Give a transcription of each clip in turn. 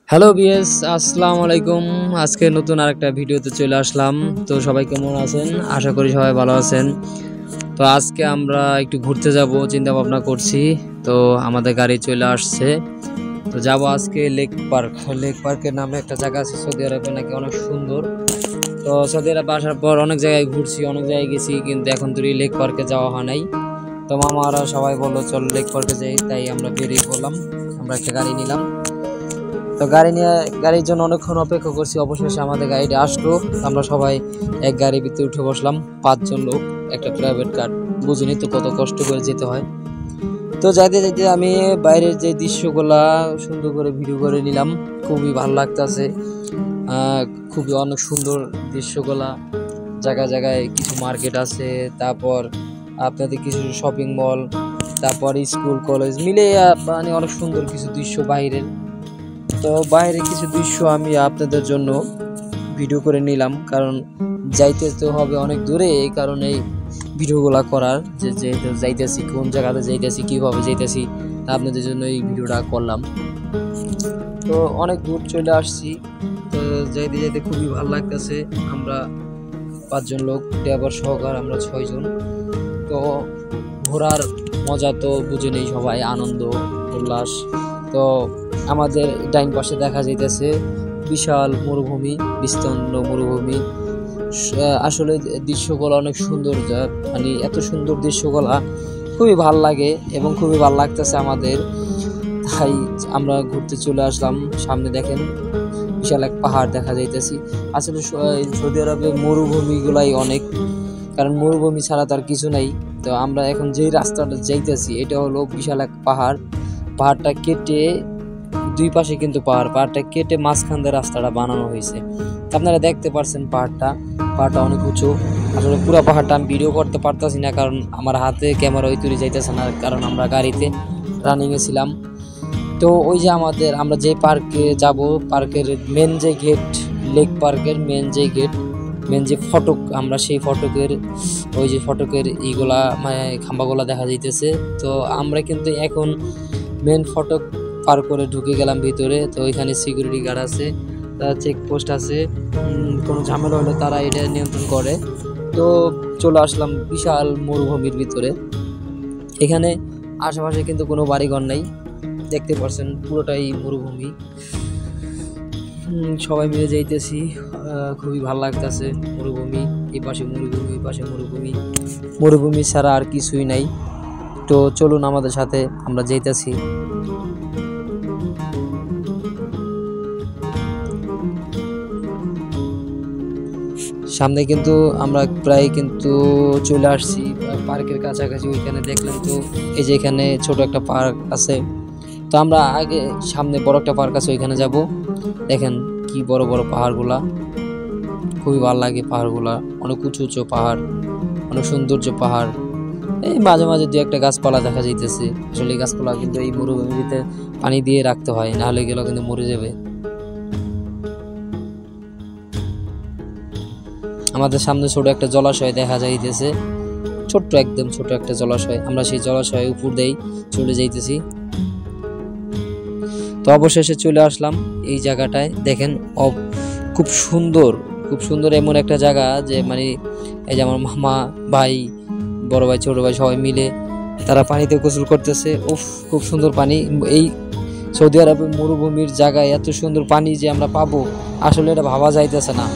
Hello BS, আসসালামু আলাইকুম। আজকে নতুন আরেকটা ভিডিওতে চলে আসলাম। তো সবাই কেমন আছেন? আশা করি সবাই ভালো আছেন। তো আজকে আমরা একটু ঘুরতে যাব চিন্তা ভাবনা করছি। তো আমাদের গাড়ি চলে আসছে। তো যাব আজকে লেক পার্ক। লেক পার্কের নামে একটা জায়গা আছে সৌদি আরবে, নাকি অনেক সুন্দর। তো সৌদি আরবে আসার পর অনেক জায়গায় ঘুরছি, অনেক জায়গায় গেছি, কিন্তু এখন তো লেক পার্কে যাওয়া হয় নাই। তো মামারা সবাই বললো চল লেক পার্কে যাই, তাই আমরা বেরিয়ে পড়লাম। আমরা একটা গাড়ি নিলাম। তো গাড়ি নিয়ে গাড়ির জন্য অনেকক্ষণ অপেক্ষা করছি, অবশেষে আমাদের গাড়িটা আসলো। আমরা সবাই এক গাড়ির ভিতরে উঠে বসলাম, 5 জন লোক, একটা প্রাইভেট কার। বুঝিনি তো কত কষ্ট করে যেতে হয়। তো যাইতে যাইতে আমি বাইরের যে দৃশ্যগুলা সুন্দর করে ভিডিও করে নিলাম। খুবই ভালো লাগতেছে, খুবই অনেক সুন্দর দৃশ্যগুলা। জায়গায় জায়গায় কিছু মার্কেট আছে, তারপর আপনাদের কিছু শপিং মল, তারপর স্কুল কলেজ মিলে মানে অনেক সুন্দর কিছু দৃশ্য বাইরের। তো বাইরে কিছু দৃশ্য আমি আপনাদের জন্য ভিডিও করে নিলাম, কারণ যাইতে তো হবে অনেক দূরে, এই কারণে ভিডিওগুলো করার যে যেহেতু যাইতেছি, কোন জায়গাতে যাইতেছি, কীভাবে যাইতেছি, আপনাদের জন্য এই ভিডিওটা করলাম। তো অনেক দূর চলে আসছি। তো যাইতে যাইতে খুবই ভালো লাগতেছে। আমরা 5 জন লোক, ড্রাইভার সহকার আমরা 6 জন। তো ঘোরার মজা তো বুঝে নেই সবাই, আনন্দ উল্লাস। তো আমাদের ডাইন পাশে দেখা যাইতেছে বিশাল মরুভূমি, বিস্তীর্ণ মরুভূমি। আসলে দৃশ্যগুলো অনেক সুন্দর, মানে এত সুন্দর দৃশ্যগুলা খুবই ভাল লাগে এবং খুবই ভাল লাগতেছে আমাদের। তাই আমরা ঘুরতে চলে আসলাম। সামনে দেখেন বিশাল এক পাহাড় দেখা যাইতেছি। আসলে সৌদি আরবে মরুভূমিগুলাই অনেক, কারণ মরুভূমি ছাড়া তার কিছু নাই। তো আমরা এখন যেই রাস্তাটা যাইতেছি এটা হলো বিশাল এক পাহাড়। পাহাড়টা কেটে দুই পাশে কিন্তু পাহাড়টা কেটে মাঝখান দিয়ে রাস্তাটা বানানো হয়েছে। আপনারা দেখতে পাচ্ছেন পাহাড়টা অনেক উঁচু। আসলে পুরো পাহাড়টা আমি ভিডিও করতে পারতেছি না, কারণ আমার হাতে ক্যামেরা ওই তুলে যাইতেছে না, কারণ আমরা গাড়িতে রানিংয়ে ছিলাম। তো ওই যে আমরা যে পার্কে যাব, পার্কের মেন যে গেট, লেক পার্কের মেন যে ফটক, আমরা সেই ফটকের ওই যে ফটকের এইগুলা মানে খাম্বাগুলা দেখা যাইতেছে। তো আমরা কিন্তু এখন মেন ফটক পার করে ঢুকে গেলাম ভিতরে। তো ওইখানে সিকিউরিটি গার্ড আছে, চেকপোস্ট আছে, কোনো ঝামেলা হলে তারা এটা নিয়ন্ত্রণ করে। তো চলে আসলাম বিশাল মরুভূমির ভিতরে। এখানে আশেপাশে কিন্তু কোনো বাড়িঘর নাই, দেখতে পাচ্ছেন পুরোটাই মরুভূমি। সবাই মিলে যাইতেছি, খুবই ভালো লাগতেছে। মরুভূমি, এই পাশে মরুভূমি, এই পাশে মরুভূমি, মরুভূমি ছাড়া আর কিছুই নাই। তো চলুন আমাদের সাথে, আমরা যাইতেছি। সামনে কিন্তু আমরা প্রায় কিন্তু চলে আসছি পার্কের কাছাকাছি। ওইখানে দেখলেন তো এই যে এখানে ছোট একটা পার্ক আছে। তো আমরা আগে সামনে বড় একটা পার্ক আছে, ওইখানে যাব। দেখেন কি বড় বড় পাহাড়গুলা, খুবই ভালো লাগে পাহাড়গুলা। অনেক উঁচু উঁচু পাহাড়, অনেক সৌন্দর্য পাহাড়। এই মাঝে মাঝে দু একটা গাছপালা দেখা যাইতেছে। আসলে এই গাছপালা কিন্তু এই মরুভূমিতে পানি দিয়ে রাখতে হয়, নাহলে গেলেও কিন্তু মরে যাবে। আমাদের সামনে ছোট একটা জলাশয় দেখা যাইতেছে, একদম ছোট একটা জলাশয়। আমরা সেই জলাশয়ের উপর দিয়েই চলে যাইতেছি। তো অবশেষে চলে আসলাম এই জায়গাটায়। দেখেন খুব সুন্দর এমন একটা জায়গা যে মানে এই যে আমার মামা, ভাই, বড় ভাই, ছোট ভাই সবাই মিলে তারা পানিতে গোসল করতেছে। উফ, খুব সুন্দর পানি। এই সৌদি আরবের মরুভূমির জায়গায় এত সুন্দর পানি যে আমরা পাবো, আসলে এটা ভাবা যাইতেছে না।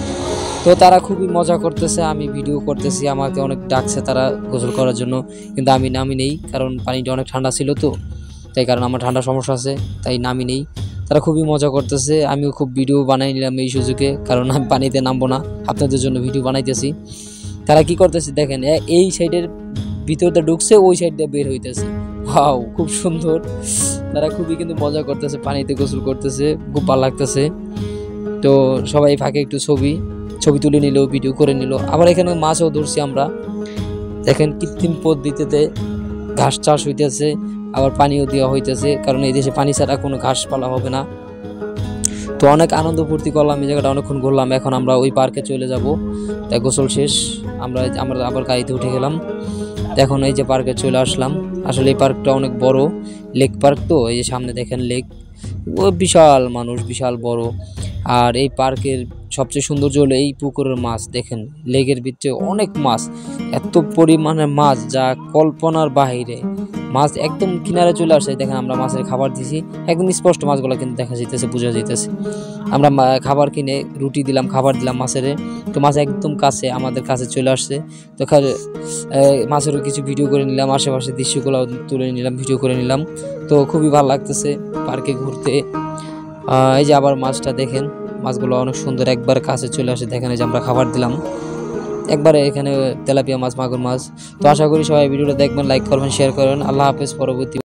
তো তারা খুবই মজা করতেছে, আমি ভিডিও করতেছি। আমাকে অনেক ডাকছে তারা গোসল করার জন্য, কিন্তু আমি নামি নেই, কারণ পানিটা অনেক ঠান্ডা ছিল। তো তাই কারণ আমার ঠান্ডা সমস্যা আছে, তাই নামি নেই। তারা খুবই মজা করতেছে, আমিও খুব ভিডিও বানাই নিলাম এই সুযোগে, কারণ আমি পানিতে নামবো না, আপনাদের জন্য ভিডিও বানাইতেছি। তারা কি করতেছে দেখেন, এই সাইডের ভিতরটা ঢুকছে, ওই সাইড দিয়ে বের হইতেছে। ওয়াও, খুব সুন্দর। তারা খুবই কিন্তু মজা করতেছে, পানিতে গোসল করতেছে, খুব ভালো লাগতেছে। তো সবাই ফাঁকে একটু ছবি তুলে নিল, ভিডিও করে নিল। আবার এখানে মাছও ধরছি আমরা। দেখেন কৃত্রিম পদ্ধতিতে ঘাস চাষ হইতেছে, আবার পানিও দেওয়া হইতেছে, কারণ এই দেশে পানি ছাড়া কোনো ঘাস পালা হবে না। তো অনেক আনন্দ ফুর্তি করলাম, এই জায়গাটা অনেকক্ষণ ঘুরলাম। এখন আমরা ওই পার্কে চলে যাব। তাই গোসল শেষ, আমরা আবার গাড়িতে উঠে গেলাম। এখন এই যে পার্কে চলে আসলাম। আসলে এই পার্কটা অনেক বড়, লেক পার্ক। তো এই যে সামনে দেখেন লেক, ও বিশাল মানুষ, বিশাল বড়। আর এই পার্কের সবচেয়ে সৌন্দর্য হলো এই পুকুরের মাছ দেখেন, লেগের ভিতরে অনেক মাছ, এত পরিমাণে মাছ যা কল্পনার বাহিরে। মাছ একদম কিনারে চলে আসছে, দেখেন আমরা মাছের খাবার দিছি, একদম স্পষ্ট মাছগুলো কিন্তু দেখা যাইতেছে, বোঝা যাইতেছে। আমরা খাবার কিনে রুটি দিলাম, খাবার দিলাম মাছের, তো মাছ একদম কাছে আমাদের কাছে চলে আসছে। তো মাছেরও কিছু ভিডিও করে নিলাম, আশেপাশে দৃশ্যগুলো তুলে নিলাম, ভিডিও করে নিলাম। তো খুবই ভালো লাগতেছে পার্কে ঘুরতে। এই যে আবার মাছটা দেখেন, মাছগুলো অনেক সুন্দর, একবার কাছে চলে আসে, দেখেন এই যে আমরা খাবার দিলাম একবারে এখানে তেলাপিয়া মাছ, মাগুর মাছ। তো আশা করি সবাই ভিডিওটা দেখবেন, লাইক করবেন, শেয়ার করবেন। আল্লাহ হাফেজ। পরবর্তী